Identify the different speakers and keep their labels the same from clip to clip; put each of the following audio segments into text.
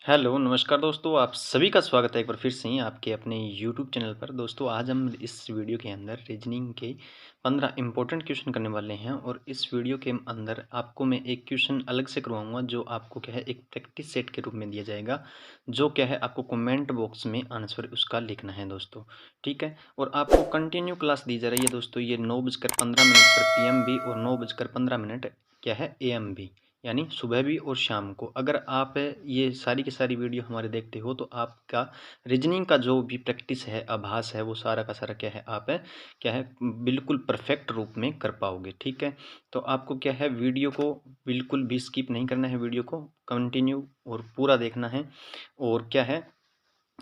Speaker 1: Hello, नमस्कार दोस्तों, आप सभी का स्वागत है एक बार फिर से ही आपके अपने यूट्यूब चैनल पर। दोस्तों, आज हम इस वीडियो के अंदर रीजनिंग के 15 इम्पोर्टेंट क्वेश्चन करने वाले हैं और इस वीडियो के अंदर आपको मैं एक क्वेश्चन अलग से करवाऊँगा जो आपको क्या है एक प्रैक्टिस सेट के रूप में दिया जाएगा, जो क्या है आपको कमेंट बॉक्स में आंसर उसका लिखना है दोस्तों, ठीक है? और आपको कंटिन्यू क्लास दी जा रही है दोस्तों, ये 9:15 पर पीएम भी और 9:15 क्या है एएम भी, यानी सुबह भी और शाम को। अगर आप ये सारी की सारी वीडियो हमारे देखते हो तो आपका रीजनिंग का जो भी प्रैक्टिस है, आभास है, वो सारा का सारा क्या है आप क्या है बिल्कुल परफेक्ट रूप में कर पाओगे, ठीक है? तो आपको क्या है वीडियो को बिल्कुल भी स्किप नहीं करना है, वीडियो को कंटिन्यू और पूरा देखना है। और क्या है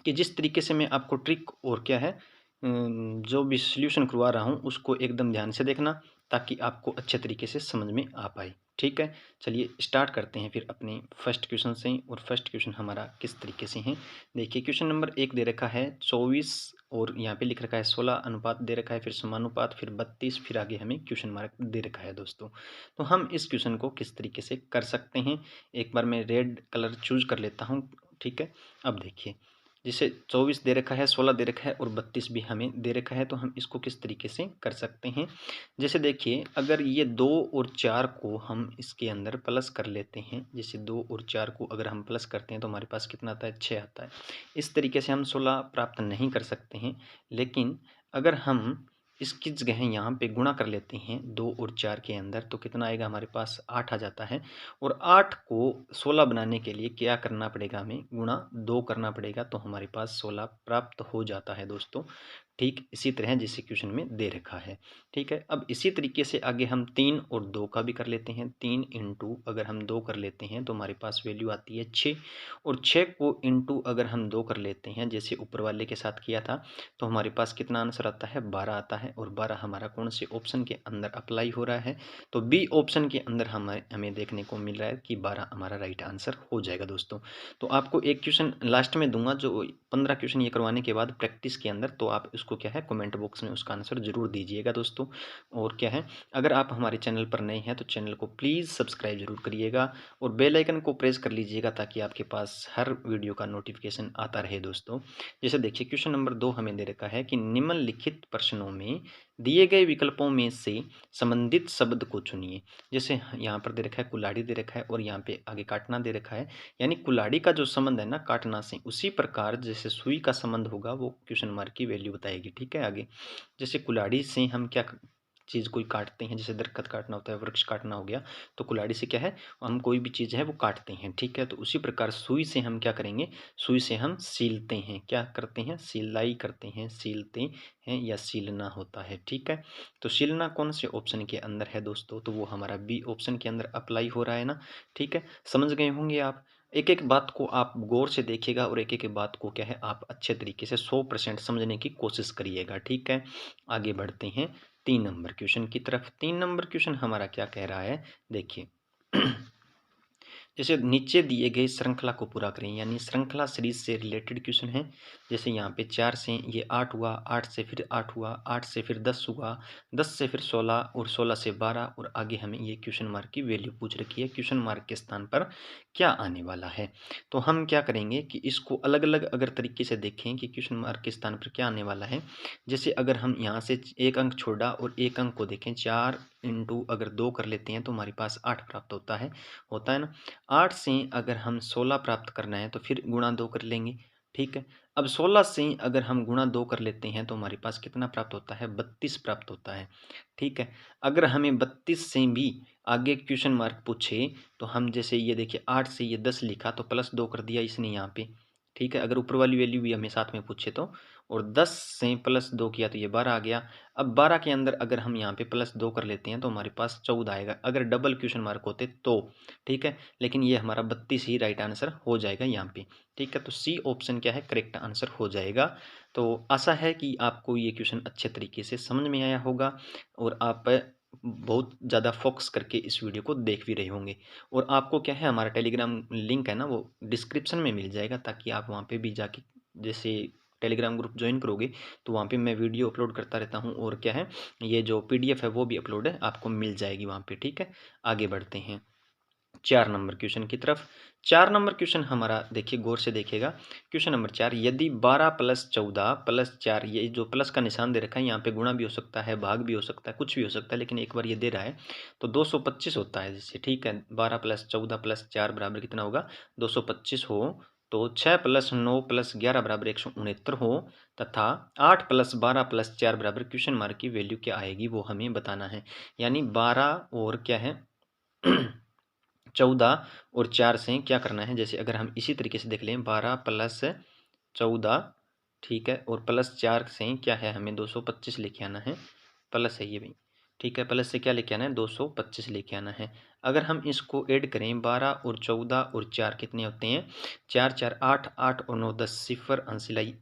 Speaker 1: कि जिस तरीके से मैं आपको ट्रिक और क्या है जो भी सॉल्यूशन करवा रहा हूँ उसको एकदम ध्यान से देखना, ताकि आपको अच्छे तरीके से समझ में आ पाए, ठीक है? चलिए स्टार्ट करते हैं फिर अपने फर्स्ट क्वेश्चन से ही। और फर्स्ट क्वेश्चन हमारा किस तरीके से है, देखिए क्वेश्चन नंबर 1 दे रखा है 24 और यहाँ पे लिख रखा है 16 अनुपात दे रखा है, फिर समानुपात, फिर 32, फिर आगे हमें क्वेश्चन मार्क दे रखा है दोस्तों। तो हम इस क्वेश्चन को किस तरीके से कर सकते हैं, एक बार मैं रेड कलर चूज कर लेता हूँ, ठीक है? अब देखिए, जैसे 24 दे रखा है, 16 दे रखा है और 32 भी हमें दे रखा है, तो हम इसको किस तरीके से कर सकते हैं। जैसे देखिए, अगर ये 2 और 4 को हम इसके अंदर प्लस कर लेते हैं, जैसे 2 और 4 को अगर हम प्लस करते हैं तो हमारे पास कितना आता है, 6 आता है। इस तरीके से हम 16 प्राप्त नहीं कर सकते हैं, लेकिन अगर हम इसकी जगह यहाँ पे गुणा कर लेते हैं 2 और 4 के अंदर, तो कितना आएगा हमारे पास, 8 आ जाता है। और 8 को 16 बनाने के लिए क्या करना पड़ेगा, हमें गुणा 2 करना पड़ेगा, तो हमारे पास 16 प्राप्त हो जाता है दोस्तों। ठीक इसी तरह जैसे क्वेश्चन में दे रखा है, ठीक है? अब इसी तरीके से आगे हम 3 और 2 का भी कर लेते हैं। 3 इंटू अगर हम 2 कर लेते हैं तो हमारे पास वैल्यू आती है 6, और 6 को इंटू अगर हम 2 कर लेते हैं जैसे ऊपर वाले के साथ किया था, तो हमारे पास कितना आंसर आता है, 12 आता है। और 12 हमारा कौन से ऑप्शन के अंदर अप्लाई हो रहा है, तो बी ऑप्शन के अंदर हमें देखने को मिल रहा है कि 12 हमारा राइट आंसर हो जाएगा दोस्तों। तो आपको एक क्वेश्चन लास्ट में दूंगा, जो 15 क्वेश्चन ये करवाने के बाद प्रैक्टिस के अंदर, तो आप उसको क्या है कमेंट बॉक्स में उसका आंसर जरूर दीजिएगा दोस्तों। और क्या है, अगर आप हमारे चैनल पर नए हैं तो चैनल को प्लीज़ सब्सक्राइब जरूर करिएगा और बेल आइकन को प्रेस कर लीजिएगा, ताकि आपके पास हर वीडियो का नोटिफिकेशन आता रहे दोस्तों। जैसे देखिए क्वेश्चन नंबर 2 हमें दे रखा है कि निम्नलिखित प्रश्नों में दिए गए विकल्पों में से संबंधित शब्द को चुनिए। जैसे यहाँ पर दे रखा है कुल्हाड़ी दे रखा है और यहाँ पे आगे काटना दे रखा है, यानी कुल्हाड़ी का जो संबंध है ना काटना से, उसी प्रकार जैसे सुई का संबंध होगा वो क्वेश्चन मार्क की वैल्यू बताएगी, ठीक है? आगे जैसे कुल्हाड़ी से हम क्या चीज़ कोई काटते हैं, जैसे दरख्त काटना होता है, वृक्ष काटना हो गया, तो कुल्हाड़ी से क्या है हम कोई भी चीज़ है वो काटते हैं, ठीक है? तो उसी प्रकार सुई से हम क्या करेंगे, सुई से हम सीलते हैं, क्या करते हैं, सिलाई करते हैं, सीलते हैं या सीलना होता है, ठीक है? तो सीलना कौन से ऑप्शन के अंदर है दोस्तों, तो वो हमारा बी ऑप्शन के अंदर अप्लाई हो रहा है ना, ठीक है? समझ गए होंगे आप। एक एक बात को आप गौर से देखिएगा और एक एक बात को क्या है आप अच्छे तरीके से 100% समझने की कोशिश करिएगा, ठीक है? आगे बढ़ते हैं 3 नंबर क्वेश्चन की तरफ। 3 नंबर क्वेश्चन हमारा क्या कह रहा है, देखिए जैसे नीचे दिए गए श्रृंखला को पूरा करें, यानी श्रृंखला सीरीज से रिलेटेड क्वेश्चन है। जैसे यहाँ पे 4 से ये 8 हुआ, 8 से फिर 8 हुआ, 8 से फिर 10 हुआ, 10 से फिर 16 और 16 से 12, और आगे हमें ये क्वेश्चन मार्क की वैल्यू पूछ रखी है, क्वेश्चन मार्क के स्थान पर क्या आने वाला है। तो हम क्या करेंगे कि इसको अलग अलग अगर तरीके से देखें कि क्वेश्चन मार्क के स्थान पर क्या आने वाला है। जैसे अगर हम यहाँ से एक अंक छोड़ा और एक अंक को देखें, 4 इंटू अगर 2 कर लेते हैं तो हमारे पास 8 प्राप्त होता है ना। 8 से अगर हम 16 प्राप्त करना है तो फिर गुणा 2 कर लेंगे, ठीक है? अब 16 से अगर हम गुणा 2 कर लेते हैं तो हमारे पास कितना प्राप्त होता है, 32 प्राप्त होता है, ठीक है? अगर हमें 32 से भी आगे क्वेश्चन मार्क पूछे, तो हम जैसे ये देखिए 8 से ये 10 लिखा तो प्लस 2 कर दिया इसने यहाँ पे, ठीक है? अगर ऊपर वाली वैल्यू भी हमें साथ में पूछे तो, और 10 से प्लस 2 किया तो ये 12 आ गया। अब 12 के अंदर अगर हम यहाँ पे प्लस 2 कर लेते हैं तो हमारे पास 14 आएगा, अगर डबल क्वेश्चन मार्क होते तो, ठीक है? लेकिन ये हमारा 32 ही राइट आंसर हो जाएगा यहाँ पे, ठीक है? तो सी ऑप्शन क्या है, करेक्ट आंसर हो जाएगा। तो आशा है कि आपको ये क्वेश्चन अच्छे तरीके से समझ में आया होगा और आप बहुत ज़्यादा फोकस करके इस वीडियो को देख भी रहे होंगे। और आपको क्या है हमारा टेलीग्राम लिंक है ना वो डिस्क्रिप्शन में मिल जाएगा, ताकि आप वहाँ पे भी जाके जैसे टेलीग्राम ग्रुप ज्वाइन करोगे तो वहाँ पे मैं वीडियो अपलोड करता रहता हूँ, और क्या है ये जो पीडीएफ है वो भी अपलोड है, आपको मिल जाएगी वहाँ पे, ठीक है? आगे बढ़ते हैं। 4 नंबर क्वेश्चन की तरफ। 4 नंबर क्वेश्चन हमारा देखिए गौर से देखिएगा। क्वेश्चन नंबर 4, यदि 12 + 14 + 4, ये जो प्लस का निशान दे रखा है यहाँ पे गुणा भी हो सकता है, भाग भी हो सकता है, कुछ भी हो सकता है, लेकिन एक बार ये दे रहा है तो 225 होता है जैसे, ठीक है। 12 + 14 + 4 बराबर कितना होगा, 225 हो, तो 6 + 9 + 11 बराबर 169 हो, तथा 8 + 12 + 4 बराबर क्वेश्चन मार्क की वैल्यू क्या आएगी वो हमें बताना है। यानी 12 और क्या है 14 और 4 से क्या करना है, जैसे अगर हम इसी तरीके से देख लें 12 + 14, ठीक है, और +4 से क्या है, हमें 225 लेके आना है, प्लस है ये भी, ठीक है, प्लस से क्या लेके आना है, 225 लेके आना है। अगर हम इसको ऐड करें 12 और 14 और 4 कितने होते हैं, 4 4 8, 8 और 9 10, सिफर अंसिलाई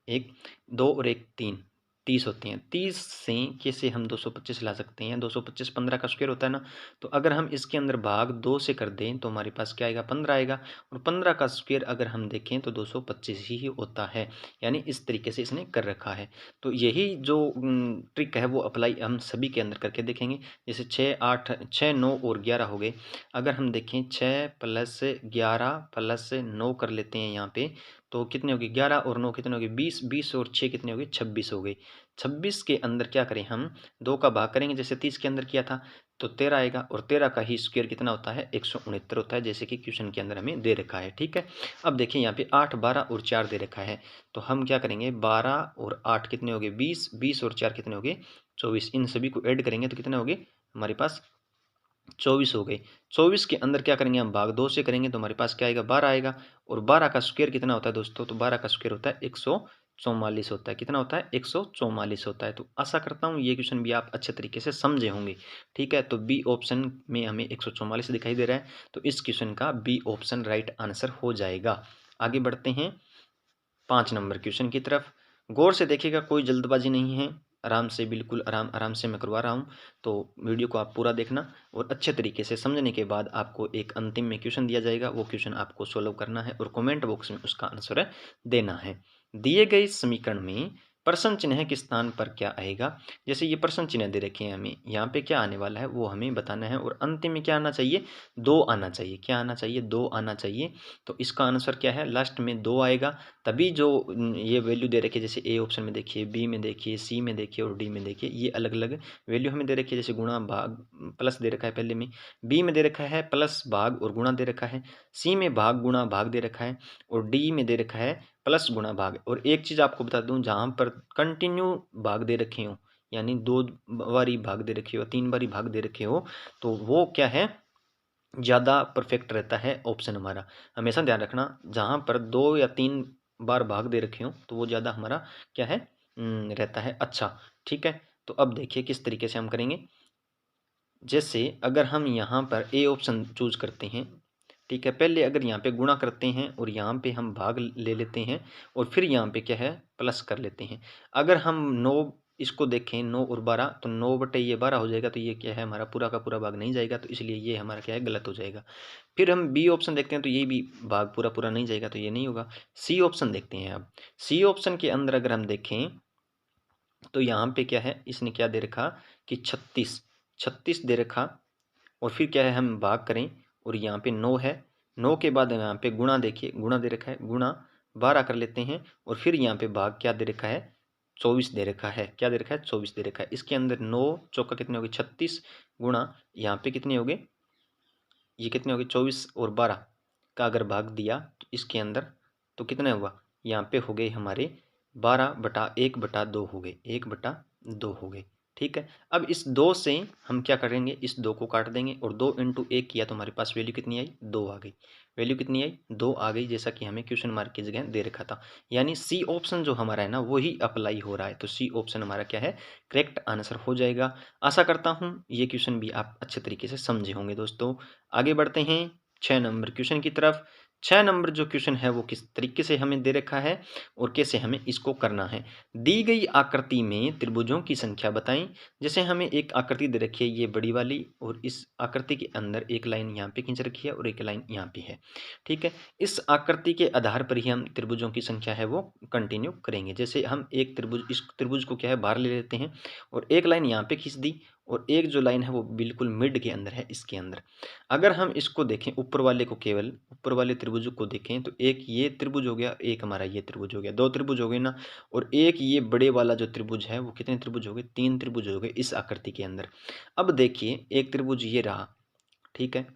Speaker 1: 1, 2 और 1 3, 30 होते हैं। 30 से कैसे हम 225 ला सकते हैं, 225 15 का स्क्वायर होता है ना, तो अगर हम इसके अंदर भाग 2 से कर दें तो हमारे पास क्या आएगा, 15 आएगा, और 15 का स्क्वायर अगर हम देखें तो 225 ही होता है। यानी इस तरीके से इसने कर रखा है। तो यही जो ट्रिक है वो अप्लाई हम सभी के अंदर करके देखेंगे। जैसे 6 8 6 9 और 11 हो गए। अगर हम देखें 6 + 11 + 9 कर लेते हैं यहाँ पे, तो कितने हो गए, 11 और 9 कितने हो गए, 20, 20 और 6 कितने हो गए, 26 हो गए। 26 के अंदर क्या करें हम, 2 का भाग करेंगे जैसे 30 के अंदर किया था, तो 13 आएगा, और 13 का ही स्क्वायर कितना होता है, 169 होता है, जैसे कि क्वेश्चन के अंदर हमें दे रखा है, ठीक है। अब देखिए यहाँ पे 8 12 और 4 दे रखा है, तो हम क्या करेंगे, 12 और 8 कितने हो गए, 20, 20 और 4 कितने हो गए, 24, इन सभी को ऐड करेंगे तो कितने हो गए हमारे पास, 24 हो गए। 24 के अंदर क्या करेंगे, हम भाग 2 से करेंगे तो हमारे पास क्या आएगा, 12 आएगा, और 12 का स्क्वायर कितना होता है दोस्तों, तो 12 का स्क्वायर होता है 144 होता है, कितना होता है, 144 होता है। तो आशा करता हूँ ये क्वेश्चन भी आप अच्छे तरीके से समझे होंगे, ठीक है। तो बी ऑप्शन में हमें 144 दिखाई दे रहा है, तो इस क्वेश्चन का बी ऑप्शन राइट आंसर हो जाएगा। आगे बढ़ते हैं 5 नंबर क्वेश्चन की तरफ। गौर से देखिएगा, कोई जल्दबाजी नहीं है, आराम से, बिल्कुल आराम आराम से मैं करवा रहा हूँ, तो वीडियो को आप पूरा देखना, और अच्छे तरीके से समझने के बाद आपको एक अंतिम में क्वेश्चन दिया जाएगा, वो क्वेश्चन आपको सॉल्व करना है और कमेंट बॉक्स में उसका आंसर देना है। दिए गए समीकरण में प्रश्न चिन्ह के स्थान पर क्या आएगा, जैसे ये प्रश्न चिन्ह दे रखे हैं, हमें यहाँ पे क्या आने वाला है वो हमें बताना है, और अंतिम में क्या आना चाहिए, 2 आना चाहिए, क्या आना चाहिए, 2 आना चाहिए। तो इसका आंसर क्या है, लास्ट में 2 आएगा, तभी जो ये वैल्यू दे रखी है, जैसे ए ऑप्शन में देखिए, बी में देखिए, सी में देखिए और डी में देखिए, ये अलग अलग वैल्यू हमें दे रखी है। जैसे गुणा भाग प्लस दे रखा है पहले में, बी में दे रखा है प्लस भाग और गुणा दे रखा है, सी में भाग गुणा भाग दे रखा है, और डी में दे रखा है प्लस गुणा भाग। और एक चीज़ आपको बता दूं, जहाँ पर कंटिन्यू भाग दे रखे हो, यानी 2 बारी भाग दे रखे हो, 3 बारी भाग दे रखे हो, तो वो क्या है, ज़्यादा परफेक्ट रहता है ऑप्शन हमारा। हमेशा ध्यान रखना, जहाँ पर 2 या 3 बार भाग दे रखे हो तो वो ज़्यादा हमारा क्या है, रहता है अच्छा, ठीक है। तो अब देखिए किस तरीके से हम करेंगे। जैसे अगर हम यहाँ पर ए ऑप्शन चूज करते हैं, ठीक है, पहले अगर यहाँ पे गुणा करते हैं और यहाँ पे हम भाग ले लेते हैं, और फिर यहाँ पे क्या है, प्लस कर लेते हैं। अगर हम 9 इसको देखें, 9 और 12, तो 9 बटे ये 12 हो जाएगा, तो ये क्या है, हमारा पूरा का पूरा भाग नहीं जाएगा, तो इसलिए ये हमारा क्या है, गलत हो जाएगा। फिर हम बी ऑप्शन देखते हैं, तो ये भी भाग पूरा पूरा नहीं जाएगा, तो ये नहीं होगा। सी ऑप्शन देखते हैं, अब सी ऑप्शन के अंदर अगर हम देखें तो यहाँ पे क्या है, इसने क्या दे रखा कि 36 दे रखा, और फिर क्या है, हम भाग करें और यहाँ पे 9 है, 9 के बाद यहाँ पे गुणा, देखिए गुणा दे रखा है, गुणा 12 कर लेते हैं, और फिर यहाँ पे भाग क्या दे रखा है, 24 दे रखा है, क्या दे रखा है, 24 दे रखा है। इसके अंदर 9 चौका कितने हो गए, 36, गुणा यहाँ पे कितने हो गए, ये कितने हो गए, 24 और 12 का अगर भाग दिया तो इसके अंदर, तो कितने हुआ, यहाँ पे हो गए हमारे 12/1/2 हो गए, 1/2 हो गए, ठीक है। अब इस 2 से हम क्या करेंगे, इस 2 को काट देंगे, और 2 × 1 किया तो हमारे पास वैल्यू कितनी आई, 2 आ गई। वैल्यू कितनी आई, 2 आ गई, जैसा कि हमें क्वेश्चन मार्क की जगह दे रखा था। यानी सी ऑप्शन जो हमारा है ना, वही अप्लाई हो रहा है, तो सी ऑप्शन हमारा क्या है, करेक्ट आंसर हो जाएगा। आशा करता हूँ ये क्वेश्चन भी आप अच्छे तरीके से समझे होंगे दोस्तों। आगे बढ़ते हैं 6 नंबर क्वेश्चन की तरफ। 6 नंबर जो क्वेश्चन है वो किस तरीके से हमें दे रखा है और कैसे हमें इसको करना है। दी गई आकृति में त्रिभुजों की संख्या बताएं। जैसे हमें एक आकृति दे रखी है, ये बड़ी वाली, और इस आकृति के अंदर एक लाइन यहाँ पे खींच रखी है और एक लाइन यहाँ पे है, ठीक है। इस आकृति के आधार पर ही हम त्रिभुजों की संख्या है वो कंटिन्यू करेंगे। जैसे हम एक त्रिभुज, इस त्रिभुज को क्या है, बाहर ले लेते हैं, और एक लाइन यहाँ पे खींच दी, और एक जो लाइन है वो बिल्कुल मिड के अंदर है, इसके अंदर। अगर हम इसको देखें ऊपर वाले को, केवल ऊपर वाले त्रिभुज को देखें तो एक ये त्रिभुज हो गया, एक हमारा ये त्रिभुज हो गया, दो त्रिभुज हो गए ना। और एक ये बड़े वाला जो त्रिभुज है वो कितने त्रिभुज हो गए, तीन त्रिभुज हो गए इस आकृति के अंदर। अब देखिए एक त्रिभुज ये रहा, ठीक है,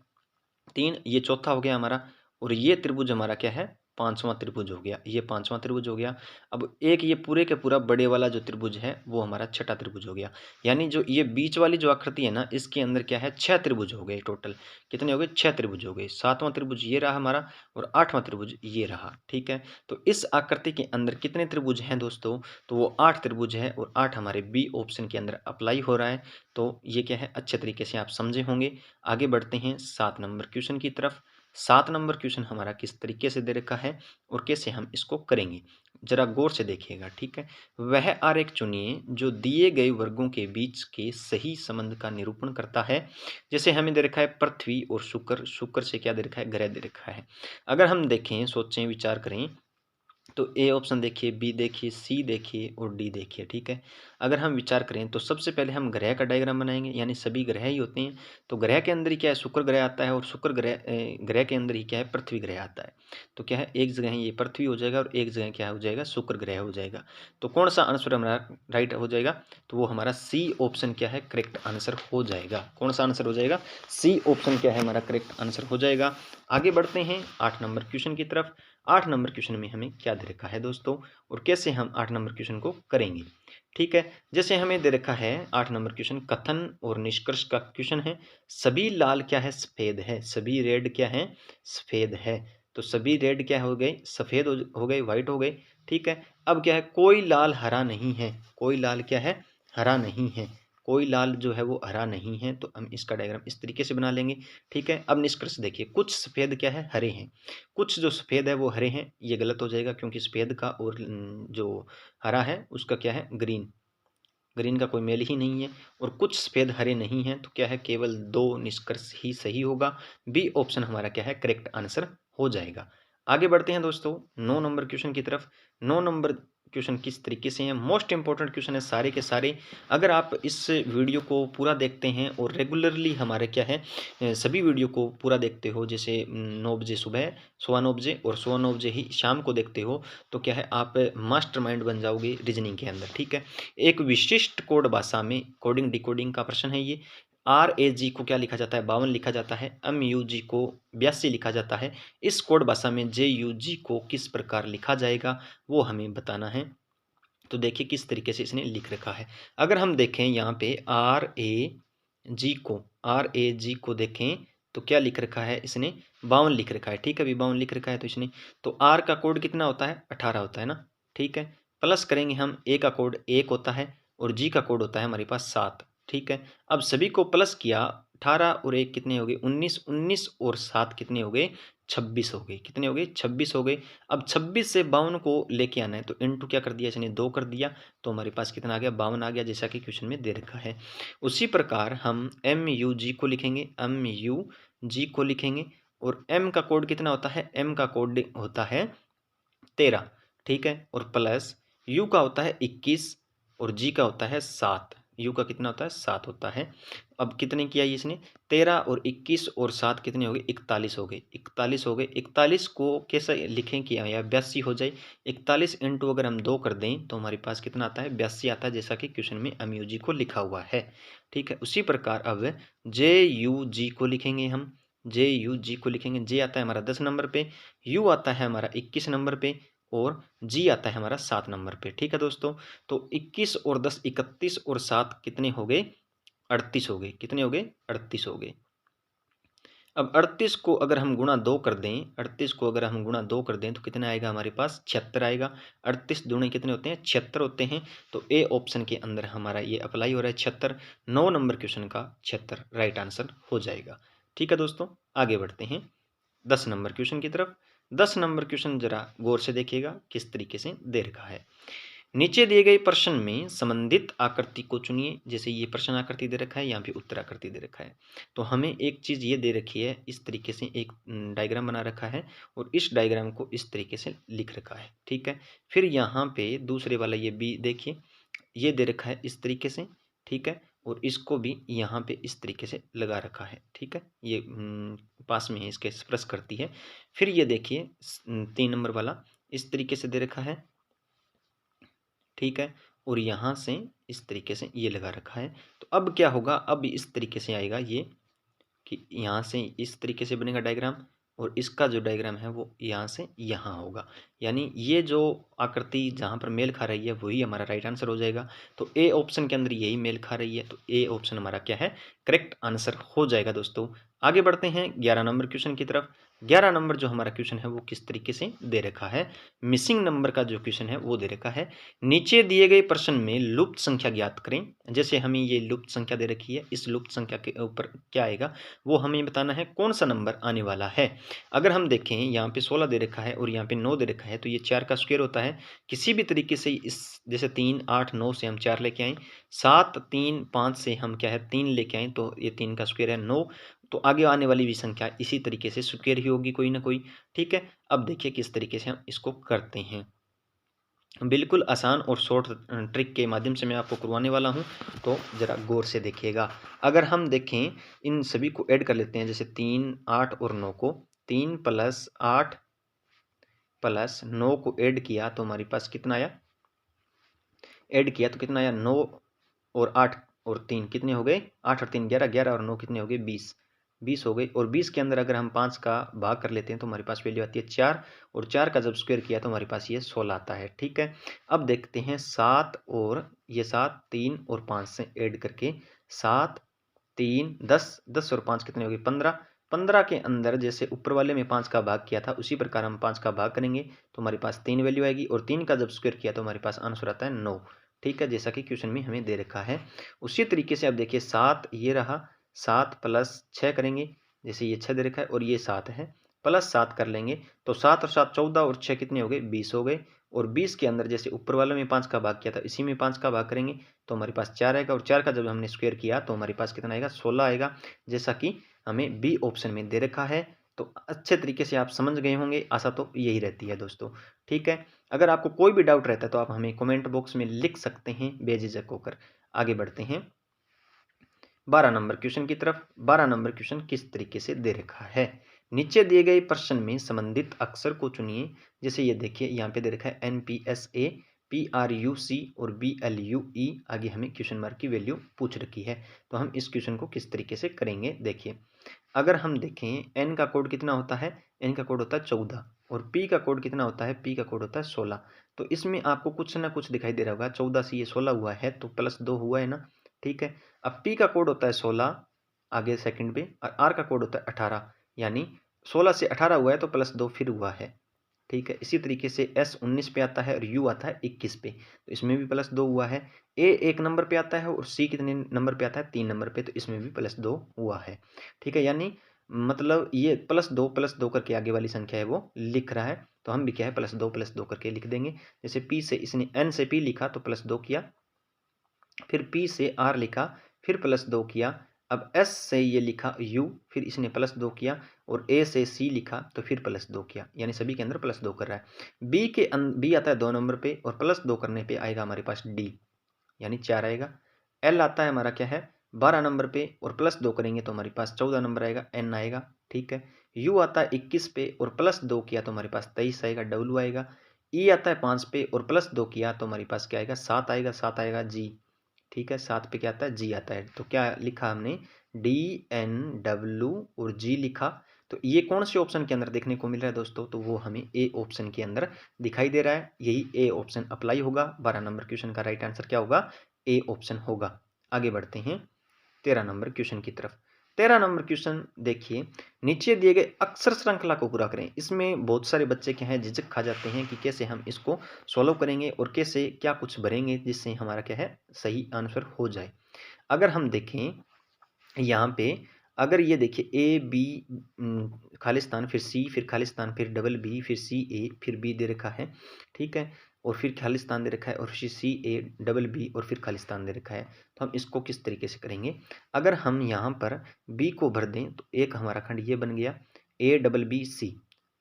Speaker 1: तीन, ये चौथा हो गया हमारा, और ये त्रिभुज हमारा क्या है, पांचवा त्रिभुज हो गया, ये पांचवा त्रिभुज हो गया। अब एक ये पूरे के पूरा बड़े वाला जो त्रिभुज है वो हमारा छठा त्रिभुज हो गया। यानी जो ये बीच वाली जो आकृति है ना, इसके अंदर क्या है, छह त्रिभुज हो गए टोटल। कितने हो गए, छह त्रिभुज हो गए। सातवां त्रिभुज ये रहा हमारा, और आठवां त्रिभुज ये रहा, ठीक है। तो इस आकृति के अंदर कितने त्रिभुज हैं दोस्तों, तो वो 8 त्रिभुज है, और 8 हमारे बी ऑप्शन के अंदर अप्लाई हो रहा है। तो ये क्या है, अच्छे तरीके से आप समझे होंगे। आगे बढ़ते हैं 7 नंबर क्वेश्चन की तरफ। 7 नंबर क्वेश्चन हमारा किस तरीके से दे रखा है और कैसे हम इसको करेंगे, जरा गौर से देखिएगा, ठीक है। वह आरेख चुनिए जो दिए गए वर्गों के बीच के सही संबंध का निरूपण करता है। जैसे हमें दे रखा है पृथ्वी और शुक्र, शुक्र से क्या दे रखा है, ग्रह दे रखा है। अगर हम देखें, सोचें, विचार करें, तो ए ऑप्शन देखिए, बी देखिए, सी देखिए और डी देखिए, ठीक है। अगर हम विचार करें तो सबसे पहले हम ग्रह का डायग्राम बनाएंगे, यानी सभी ग्रह ही होते हैं। तो ग्रह के अंदर ही क्या है, शुक्र ग्रह आता है, और शुक्र ग्रह ग्रह के अंदर ही क्या है, पृथ्वी ग्रह आता है। तो क्या है, एक जगह ये पृथ्वी हो जाएगा और एक जगह क्या हो जाएगा, शुक्र ग्रह हो जाएगा। तो कौन सा आंसर हमारा राइट हो जाएगा, तो वो हमारा सी ऑप्शन क्या है, करेक्ट आंसर हो जाएगा। कौन सा आंसर हो जाएगा, सी ऑप्शन क्या है हमारा करेक्ट आंसर हो जाएगा। आगे बढ़ते हैं 8 नंबर क्वेश्चन की तरफ। 8 नंबर क्वेश्चन में हमें क्या दे रखा है दोस्तों, और कैसे हम 8 नंबर क्वेश्चन को करेंगे, ठीक है। जैसे हमें दे रखा है 8 नंबर क्वेश्चन, कथन और निष्कर्ष का क्वेश्चन है। सभी लाल क्या है, सफेद है, सभी रेड क्या है, सफेद है। तो सभी रेड क्या हो गए, सफेद हो गए, व्हाइट हो गए, ठीक है। अब क्या है, कोई लाल हरा नहीं है, कोई लाल क्या है, हरा नहीं है, कोई लाल जो है वो हरा नहीं है। तो हम इसका डायग्राम इस तरीके से बना लेंगे, ठीक है। अब निष्कर्ष देखिए, कुछ सफेद क्या है, हरे हैं, कुछ जो सफ़ेद है वो हरे हैं। ये गलत हो जाएगा, क्योंकि सफ़ेद का और जो हरा है उसका क्या है, ग्रीन, ग्रीन का कोई मेल ही नहीं है। और कुछ सफ़ेद हरे नहीं हैं, तो क्या है, केवल दो निष्कर्ष ही सही होगा। बी ऑप्शन हमारा क्या है, करेक्ट आंसर हो जाएगा। आगे बढ़ते हैं दोस्तों 9 नंबर क्वेश्चन की तरफ। 9 नंबर क्वेश्चन किस तरीके से हैं, मोस्ट इंपॉर्टेंट क्वेश्चन है सारे के सारे। अगर आप इस वीडियो को पूरा देखते हैं और रेगुलरली हमारे क्या है, सभी वीडियो को पूरा देखते हो, जैसे 9 बजे सुबह, 9:15 और 9:15 ही शाम को देखते हो, तो क्या है, आप मास्टरमाइंड बन जाओगे रीजनिंग के अंदर, ठीक है। एक विशिष्ट कोड भाषा में कोडिंग डिकोडिंग का प्रश्न है ये। RAG को क्या लिखा जाता है, 52 लिखा जाता है। MUG को 82 लिखा जाता है। इस कोड भाषा में JUG को किस प्रकार लिखा जाएगा, वो हमें बताना है। तो देखिए किस तरीके से इसने लिख रखा है। अगर हम देखें यहाँ पे RAG को देखें तो क्या लिख रखा है इसने, 52 लिख रखा है, ठीक है। अभी 52 लिख रखा है तो इसने, तो R का कोड कितना होता है, 18 होता है ना, ठीक है। प्लस करेंगे हम, A का कोड 1 होता है, और G का कोड होता है हमारे पास 7, ठीक है। अब सभी को प्लस किया, 18 और 1 कितने हो गए, 19, 19 और 7 कितने हो गए, 26 हो गए। कितने हो गए, 26 हो गए। अब 26 से 52 को लेके आना है, तो इनटू क्या कर दिया इसने, 2 कर दिया, तो हमारे पास कितना आ गया, 52 आ गया, जैसा कि क्वेश्चन में दे रखा है। उसी प्रकार हम MUG को लिखेंगे, MUG को लिखेंगे, और M का कोड कितना होता है, M का कोड होता है 13, ठीक है। और प्लस U का होता है 21, और G का होता है 7। U का कितना होता है, 7 होता है। अब कितने किया ये इसने, 13 और 21 और 7 कितने हो गए, 41 हो गए, 41 हो गए। 41 को कैसे लिखें कि या 82 हो जाए, 41 इंटू अगर हम 2 कर दें तो हमारे पास कितना आता है, 82 आता है, जैसा कि क्वेश्चन में MUG को लिखा हुआ है, ठीक है। उसी प्रकार अब JUG को लिखेंगे हम, JUG को लिखेंगे। J आता है हमारा 10 नंबर पे, U आता है हमारा 21 नंबर पे, और G आता है हमारा 7 नंबर पे, ठीक है दोस्तों। तो 21 और 10, 31 और 7 कितने हो गए, 38 हो गए। कितने हो गए, 38 हो गए। अब 38 को अगर हम गुणा 2 कर दें, 38 को अगर हम गुणा 2 कर दें तो कितना आएगा हमारे पास, 76 आएगा। 38 दूणे कितने होते हैं, 76 होते हैं। तो ए ऑप्शन के अंदर हमारा ये अप्लाई हो रहा है, 76। 9 नंबर क्वेश्चन का 76 राइट आंसर हो जाएगा, ठीक है दोस्तों। आगे बढ़ते हैं 10 नंबर क्वेश्चन की तरफ। 10 नंबर क्वेश्चन जरा गौर से देखिएगा किस तरीके से दे रखा है। नीचे दिए गए प्रश्न में संबंधित आकृति को चुनिए। जैसे ये प्रश्न आकृति दे रखा है, यहाँ पे उत्तर आकृति दे रखा है। तो हमें एक चीज़ ये दे रखी है, इस तरीके से एक डायग्राम बना रखा है, और इस डायग्राम को इस तरीके से लिख रखा है, ठीक है। फिर यहाँ पे दूसरे वाला ये बी देखिए, ये दे रखा है इस तरीके से, ठीक है। और इसको भी यहाँ पे इस तरीके से लगा रखा है। ठीक है, ये पास में है, इसके स्पर्श करती है। फिर ये देखिए 3 नंबर वाला इस तरीके से दे रखा है। ठीक है, और यहाँ से इस तरीके से ये लगा रखा है। तो अब क्या होगा, अब इस तरीके से आएगा ये कि यहाँ से इस तरीके से बनेगा डायग्राम, और इसका जो डायग्राम है वो यहाँ से यहाँ होगा। यानी ये जो आकृति जहाँ पर मेल खा रही है वही हमारा राइट आंसर हो जाएगा। तो ए ऑप्शन के अंदर यही मेल खा रही है, तो ए ऑप्शन हमारा क्या है, करेक्ट आंसर हो जाएगा। दोस्तों आगे बढ़ते हैं 11 नंबर क्वेश्चन की तरफ। 11 नंबर जो हमारा क्वेश्चन है वो किस तरीके से दे रखा है, मिसिंग नंबर का जो क्वेश्चन है वो दे रखा है। नीचे दिए गए प्रश्न में लुप्त संख्या ज्ञात करें। जैसे हमें ये लुप्त संख्या दे रखी है, इस लुप्त संख्या के ऊपर क्या आएगा वो हमें बताना है, कौन सा नंबर आने वाला है। अगर हम देखें यहाँ पे 16 दे रखा है और यहाँ पे 9 दे रखा है, तो ये 4 का स्क्वायर होता है। किसी भी तरीके से इस जैसे 3 8 9 से हम 4 लेके आए, 7 3 5 से हम क्या है 3 लेके आए, तो ये 3 का स्क्वायर है 9। तो आगे आने वाली भी संख्या इसी तरीके से स्क्वायर ही होगी कोई ना कोई। ठीक है, अब देखिए किस तरीके से हम इसको करते हैं। बिल्कुल आसान और शॉर्ट ट्रिक के माध्यम से मैं आपको करवाने वाला हूं, तो ज़रा गौर से देखिएगा। अगर हम देखें इन सभी को ऐड कर लेते हैं, जैसे 3 8 और 9 को 3 + 8 + 9 को ऐड किया तो हमारे पास कितना आया, ऐड किया तो कितना आया 9 और 8 और 3 कितने हो गए, 8 और 3 11, 11 और 9 कितने हो गए 20, 20 हो गई। और 20 के अंदर अगर हम 5 का भाग कर लेते हैं तो हमारे पास वैल्यू आती है 4, और 4 का जब स्क्वायर किया तो हमारे पास ये 16 आता है। ठीक है, अब देखते हैं 7 और ये 7 3 और 5 से ऐड करके 7 3 10, 10 और 5 कितने हो गए 15, 15 के अंदर जैसे ऊपर वाले में 5 का भाग किया था उसी प्रकार हम 5 का भाग करेंगे तो हमारे पास 3 वैल्यू आएगी, और 3 का जब स्क्वायर किया तो हमारे पास आंसर आता है 9। ठीक है, जैसा कि क्वेश्चन में हमें दे रखा है। उसी तरीके से अब देखिए 7 ये रहा, 7 + 6 करेंगे, जैसे ये 6 दे रखा है और ये 7 है, +7 कर लेंगे तो 7 और 7 14 और 6 कितने हो गए 20 हो गए। और 20 के अंदर जैसे ऊपर वाले में 5 का भाग किया था इसी में 5 का भाग करेंगे तो हमारे पास 4 आएगा, और 4 का जब हमने स्क्वायर किया तो हमारे पास कितना आएगा 16 आएगा, जैसा कि हमें बी ऑप्शन में दे रखा है। तो अच्छे तरीके से आप समझ गए होंगे, आशा तो यही रहती है दोस्तों। ठीक है, अगर आपको कोई भी डाउट रहता है तो आप हमें कमेंट बॉक्स में लिख सकते हैं बेझिझक होकर। आगे बढ़ते हैं 12 नंबर क्वेश्चन की तरफ। 12 नंबर क्वेश्चन किस तरीके से दे रखा है, नीचे दिए गए प्रश्न में संबंधित अक्षर को चुनिए। जैसे ये देखिए यहाँ पे दे रखा है NPSA PRUC और BLUE, आगे हमें क्वेश्चन मार्क की वैल्यू पूछ रखी है। तो हम इस क्वेश्चन को किस तरीके से करेंगे, देखिए अगर हम देखें N का कोड कितना होता है, N का कोड होता है 14, और P का कोड कितना होता है, P का कोड होता है 16। तो इसमें आपको कुछ ना कुछ दिखाई दे रहा होगा, 14 से ये 16 हुआ है तो +2 हुआ है ना। ठीक है, अब P का कोड होता है 16 आगे सेकंड पे, और R का कोड होता है 18, यानी 16 से 18 हुआ है तो +2 फिर हुआ है। ठीक है, इसी तरीके से S 19 पे आता है और U आता है 21 पे, तो इसमें भी +2 हुआ है। A 1 नंबर पे आता है और C कितने नंबर पे आता है 3 नंबर पे, तो इसमें भी +2 हुआ है। ठीक है, यानी मतलब ये +2 करके आगे वाली संख्या है वो लिख रहा है, तो हम भी क्या है +2 करके लिख देंगे। जैसे P से इसने N से P लिखा तो +2 किया, फिर P से R लिखा फिर +2 किया, अब S से ये लिखा U फिर इसने +2 किया, और A से C लिखा तो फिर +2 किया, यानी सभी के अंदर +2 कर रहा है। B आता है 2 नंबर पे और +2 करने पे आएगा हमारे पास D, यानी 4 आएगा। L आता है हमारा क्या है 12 नंबर पे और +2 करेंगे तो हमारे पास 14 नंबर आएगा, N आएगा। ठीक है, U आता है 21 पे और +2 किया तो हमारे पास 23 आएगा, W आएगा। E आता है 5 पे और +2 किया तो हमारे पास क्या आएगा 7 आएगा, 7 आएगा G। ठीक है, 7 पे क्या आता है G आता है, तो क्या लिखा हमने DNW और G लिखा। तो ये कौन से ऑप्शन के अंदर देखने को मिल रहा है दोस्तों, तो वो हमें ए ऑप्शन के अंदर दिखाई दे रहा है, यही ए ऑप्शन अप्लाई होगा। 12 नंबर क्वेश्चन का राइट आंसर क्या होगा, ए ऑप्शन होगा। आगे बढ़ते हैं 13 नंबर क्वेश्चन की तरफ। 13 नंबर क्वेश्चन देखिए, नीचे दिए गए अक्षर श्रृंखला को पूरा करें। इसमें बहुत सारे बच्चे क्या है झिझक खा जाते हैं कि कैसे हम इसको सॉल्व करेंगे और कैसे क्या कुछ भरेंगे जिससे हमारा क्या है सही आंसर हो जाए। अगर हम देखें यहाँ पे, अगर ये देखिए ए बी खालिस्तान फिर सी फिर खालिस्तान फिर डबल बी फिर सी ए फिर बी दे रखा है। ठीक है, और फिर खालिस्तान दे रखा है और फिर सी ए डबल बी और फिर खालिस्तान दे रखा है। तो हम इसको किस तरीके से करेंगे, अगर हम यहाँ पर बी को भर दें तो एक हमारा खंड ये बन गया ए डबल बी सी,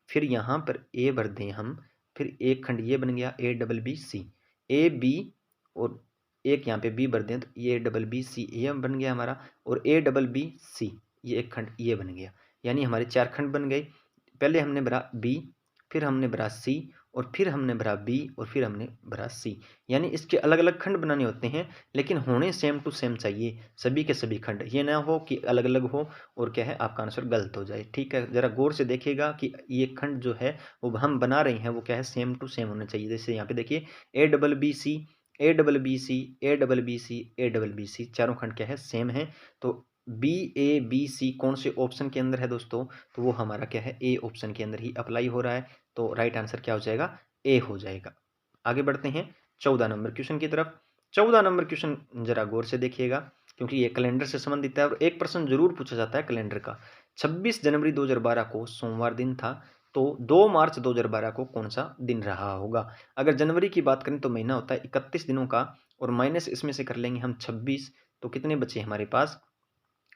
Speaker 1: फिर यहाँ पर ए भर दें हम, फिर एक खंड ये बन गया A double B C, A B और एक यहाँ पे बी भर दें तो ए डबल बी सी ये बन गया हमारा, और ए डबल बी सी ये एक खंड ये बन गया। यानी हमारे 4 खंड बन गए। पहले हमने भरा बी, फिर हमने भरा सी, और फिर हमने भरा बी, और फिर हमने भरा सी। यानी इसके अलग अलग खंड बनाने होते हैं, लेकिन होने सेम टू सेम चाहिए सभी के सभी खंड, ये ना हो कि अलग अलग हो और क्या है आपका आंसर गलत हो जाए। ठीक है, जरा गौर से देखिएगा कि ये खंड जो है वो हम बना रहे हैं वो क्या है सेम टू सेम होना चाहिए। जैसे यहाँ पे देखिए A double B C, A double B C, A double B C, A double B C, चारों खंड क्या है सेम है। तो बी ए बी सी कौन से ऑप्शन के अंदर है दोस्तों, तो वो हमारा क्या है ए ऑप्शन के अंदर ही अप्लाई हो रहा है। तो राइट आंसर क्या हो जाएगा, ए हो जाएगा। आगे बढ़ते हैं 14 नंबर क्वेश्चन की तरफ। 14 नंबर क्वेश्चन जरा गौर से देखिएगा, क्योंकि ये कैलेंडर से संबंधित है और एक प्रश्न जरूर पूछा जाता है कैलेंडर का। 26 जनवरी 2012 को सोमवार दिन था, तो 2 मार्च 2012 को कौन सा दिन रहा होगा। अगर जनवरी की बात करें तो महीना होता है 31 दिनों का, और माइनस इसमें से कर लेंगे हम 26, तो कितने बचे हमारे पास,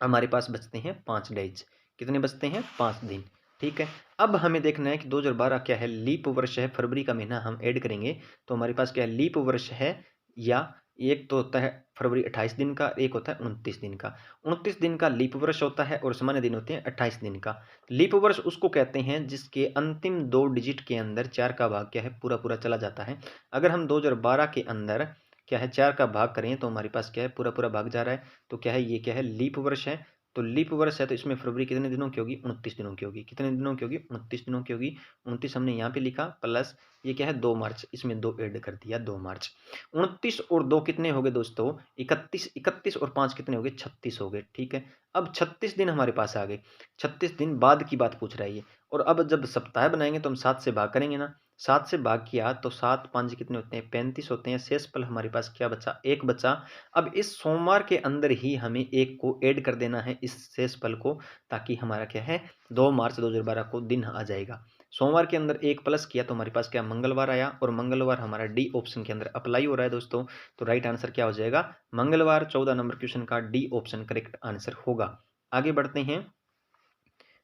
Speaker 1: हमारे पास बचते हैं 5 डेज। कितने बचते हैं, 5 दिन। ठीक है, अब हमें देखना है कि 2012 क्या है, लीप वर्ष है, फरवरी का महीना हम ऐड करेंगे तो हमारे पास क्या है लीप वर्ष है, या एक तो होता है फरवरी 28 दिन का, एक होता है 29 दिन का। 29 दिन का लीप वर्ष होता है और सामान्य दिन होते हैं 28 दिन का। लीप वर्ष उसको कहते हैं जिसके अंतिम 2 डिजिट के अंदर 4 का भाग क्या है पूरा पूरा चला जाता है। अगर हम 2012 के अंदर क्या है 4 का भाग करें तो हमारे पास क्या है पूरा पूरा भाग जा रहा है, तो क्या है ये क्या है लीप वर्ष है। तो लीप वर्ष है तो इसमें फरवरी कितने दिनों की होगी, 29 दिनों की होगी। कितने दिनों की होगी, 29 दिनों की होगी। 29 हमने यहाँ पे लिखा, प्लस ये क्या है 2 मार्च, इसमें 2 ऐड कर दिया, 2 मार्च। 29 और 2 कितने हो गए दोस्तों, 31। 31 और 5 कितने हो गए, 36 हो गए। ठीक है, अब 36 दिन हमारे पास आ गए। 36 दिन बाद की बात पूछ रहा है ये। और अब जब सप्ताह बनाएंगे तो हम 7 से भाग करेंगे ना, 7 से भाग किया तो 7 5 कितने होते हैं, 35 होते हैं। शेष पल हमारे पास क्या बचा, एक बचा। अब इस सोमवार के अंदर ही हमें एक को ऐड कर देना है इस शेष पल को, ताकि हमारा क्या है 2 मार्च 2012 को दिन आ जाएगा। सोमवार के अंदर एक प्लस किया तो हमारे पास क्या मंगलवार आया, और मंगलवार हमारा डी ऑप्शन के अंदर अप्लाई हो रहा है दोस्तों। तो राइट आंसर क्या हो जाएगा, मंगलवार। 14 नंबर क्वेश्चन का डी ऑप्शन करेक्ट आंसर होगा। आगे बढ़ते हैं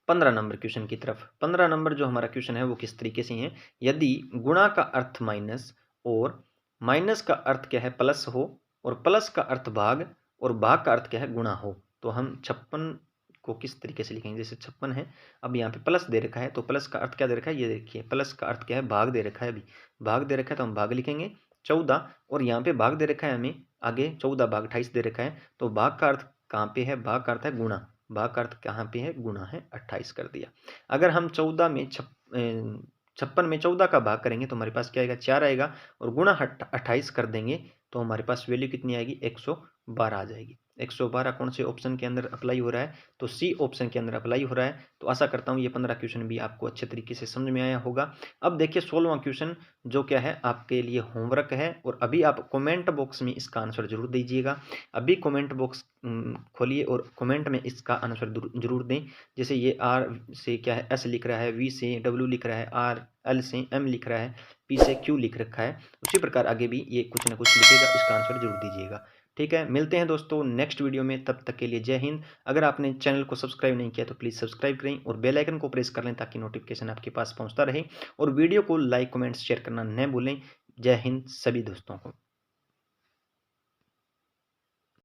Speaker 1: 15 नंबर क्वेश्चन की तरफ। 15 नंबर जो हमारा क्वेश्चन है वो किस तरीके से है, यदि गुणा का अर्थ माइनस और माइनस का अर्थ क्या है प्लस हो, और प्लस का अर्थ भाग, और भाग का अर्थ क्या है गुणा हो, तो हम 56 को किस तरीके से लिखेंगे। जैसे 56 है, अब यहाँ पे प्लस दे रखा है तो प्लस का अर्थ क्या दे रखा है, ये देखिए प्लस का अर्थ क्या है भाग दे रखा है। अभी भाग दे रखा है तो हम भाग लिखेंगे 14, और यहाँ पे भाग दे रखा है हमें आगे 14 भाग 28 दे रखा है, तो भाग का अर्थ कहाँ पे है, भाग का अर्थ है गुणा, भाग का अर्थ कहाँ पे है, गुणा है, 28 कर दिया। अगर हम 14 में 56 में 14 का भाग करेंगे तो हमारे पास क्या आएगा, 4 आएगा, और गुणा 28 कर देंगे तो हमारे पास वैल्यू कितनी आएगी, 112 आ जाएगी। 112 कौन से ऑप्शन के अंदर अप्लाई हो रहा है, तो सी ऑप्शन के अंदर अप्लाई हो रहा है। तो आशा करता हूँ ये 15 क्वेश्चन भी आपको अच्छे तरीके से समझ में आया होगा। अब देखिए 16वां क्वेश्चन जो क्या है आपके लिए होमवर्क है, और अभी आप कमेंट बॉक्स में इसका आंसर जरूर दीजिएगा। अभी कमेंट बॉक्स खोलिए और कमेंट में इसका आंसर जरूर दें। जैसे ये आर से क्या है एस लिख रहा है, वी से डब्ल्यू लिख रहा है, आर एल से एम लिख रहा है, पी से क्यू लिख रखा है, उसी प्रकार आगे भी ये कुछ ना कुछ लिखेगा, इसका आंसर जरूर दीजिएगा। ठीक है, मिलते हैं दोस्तों नेक्स्ट वीडियो में, तब तक के लिए जय हिंद। अगर आपने चैनल को सब्सक्राइब नहीं किया तो प्लीज़ सब्सक्राइब करें और बेल आइकन को प्रेस कर लें ताकि नोटिफिकेशन आपके पास पहुंचता रहे, और वीडियो को लाइक कमेंट्स शेयर करना न भूलें। जय हिंद सभी दोस्तों को।